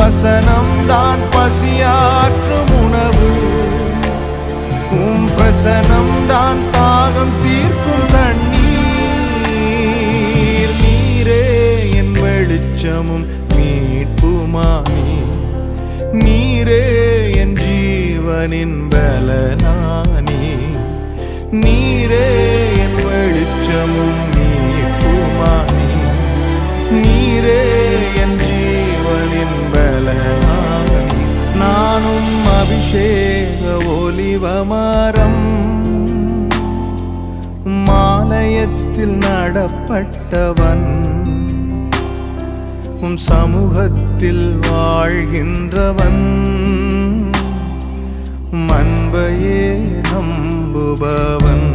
வசனம்தான் பசியாற்றும் உணவு, உம் பிரசனம்தான் தாகம் தீர்க்கும் தண்ணீர். நீரே என் வெளிச்சமும் மீட்புமானி, நீரே என் ஜீவனின் பலனானி. நீரே என் வெளிச்சமும் மீட்புமானி, நீரே என் ஜீவனின் பலனானி. நானும் அபிஷேக ஒலிவமரம், மாலயத்தில் நடப்பட்டவன், உம் சமூகத்தில் வாழ்கின்றவன். அன்பையே நம்புபவன்,